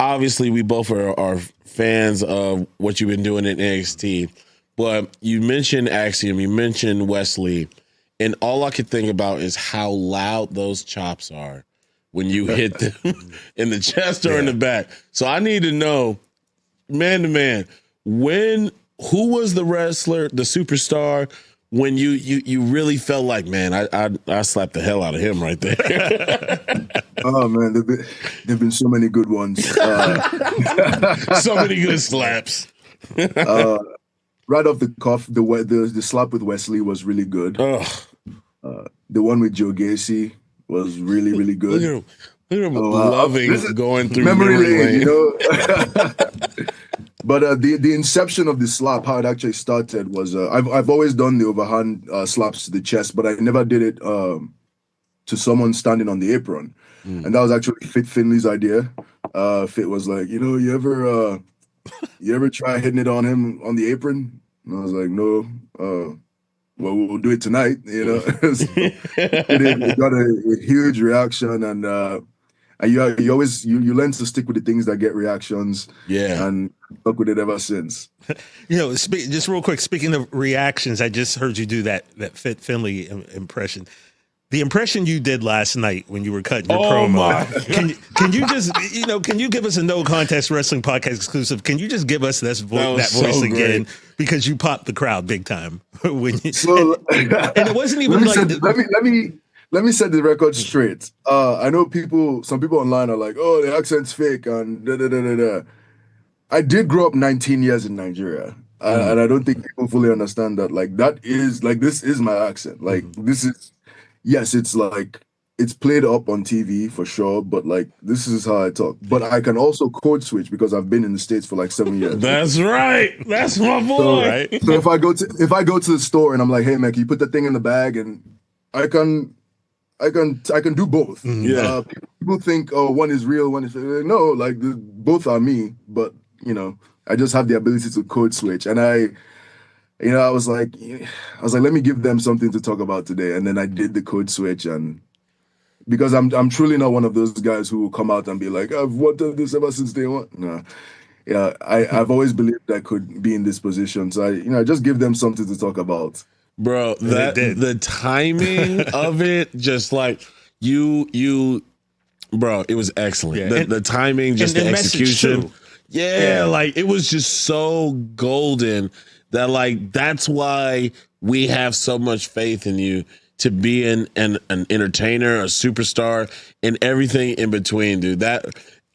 obviously we both are fans of what you've been doing in NXT, but you mentioned Axiom, you mentioned Wesley, and all I could think about is how loud those chops are when you hit them in the chest or in the back. So I need to know, man to man, who was the wrestler, the superstar, when you really felt like, man, I slapped the hell out of him right there. Oh man, there've been so many good ones. So many good slaps. Right off the cuff, the slap with Wesley was really good. The one with Joe Gacy was really, really good. Look at him loving going through memory lane. You know. But the inception of the slap, how it actually started, was I've always done the overhand slaps to the chest, but I never did it to someone standing on the apron, and that was actually Fit Finley's idea. Fit was like, you know, you ever try hitting it on him on the apron? And I was like, no. Well, we'll do it tonight. You know, it got a huge reaction, and you always learn to stick with the things that get reactions. Yeah, and stuck with it ever since. You know, just real quick. Speaking of reactions, I just heard you do that Fit Finley impression. The impression you did last night when you were cutting your promo. Can you just, can you give us a No Contest Wrestling Podcast exclusive? Can you just give us that voice again? Great. Because you popped the crowd big time. And it wasn't even let me set the record straight. I know some people online are like, oh, the accent's fake and da-da-da-da-da. I did grow up 19 years in Nigeria. And I don't think people fully understand that. Like, this is my accent. Like, this is... Yes, it's like, it's played up on TV for sure, but like, this is how I talk. But I can also code switch because I've been in the States for like 7 years. That's right. That's my boy. So if I go to the store and I'm like, hey man, can you put that thing in the bag? And I can do both. Yeah. People think, oh, one is real, one is no, like both are me, but I just have the ability to code switch. And I was like, let me give them something to talk about today. And then I did the code switch, and because I'm truly not one of those guys who will come out and be like, I've wanted this ever since day one. No. Yeah, I've always believed I could be in this position. So I just give them something to talk about. Bro, the timing of it, just like bro, it was excellent. Yeah. The timing, just the execution. Yeah, like it was just so golden. That like that's why we have so much faith in you to be an entertainer, a superstar, and everything in between, dude. That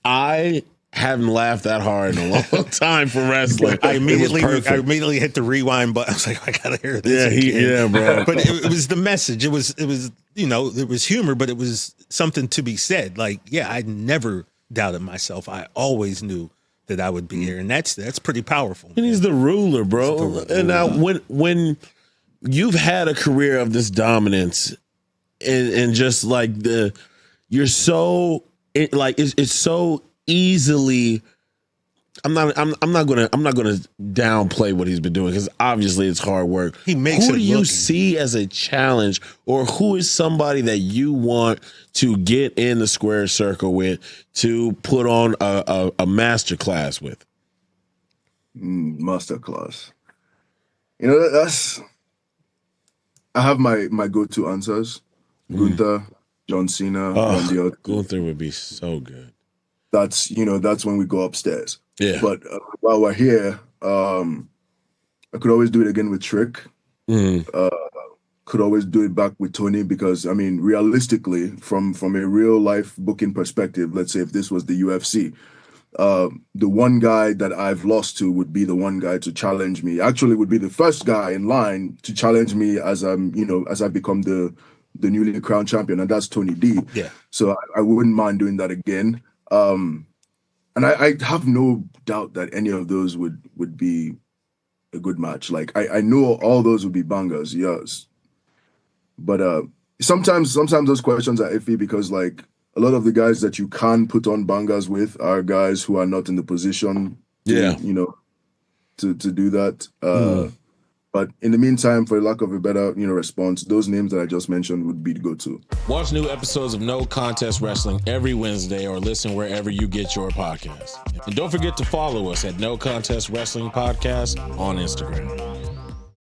I haven't laughed that hard in a long time for wrestling. I immediately hit the rewind button. I was like, I gotta hear this. Yeah, bro. But it was the message. It was there was humor, but it was something to be said. Like, yeah, I never doubted myself. I always knew that I would be here, and that's pretty powerful. And he's the ruler, bro. And now when you've had a career of this dominance, and just like you're so it's so easily. I'm not gonna downplay what he's been doing because obviously it's hard work. He makes Who it do you looking. See as a challenge, or who is somebody that you want to get in the square circle with to put on a master class with? Master class. That's. I have my go-to answers. Gunther, John Cena, Randy Orton. Gunther would be so good. That's when we go upstairs. Yeah. But while we're here, I could always do it again with Trick. Could always do it back with Tony because, I mean, realistically, from a real life booking perspective, let's say if this was the UFC, the one guy that I've lost to would be the one guy to challenge me. Actually, would be the first guy in line to challenge me as I become the newly crowned champion, and that's Tony D. Yeah. So I wouldn't mind doing that again. And I have no doubt that any of those would be a good match. Like I know all those would be bangers, yes. But sometimes those questions are iffy because like a lot of the guys that you can put on bangers with are guys who are not in the position to do that. But in the meantime, for lack of a better, response, those names that I just mentioned would be the go-to. Watch new episodes of No Contest Wrestling every Wednesday or listen wherever you get your podcasts. And don't forget to follow us at No Contest Wrestling Podcast on Instagram.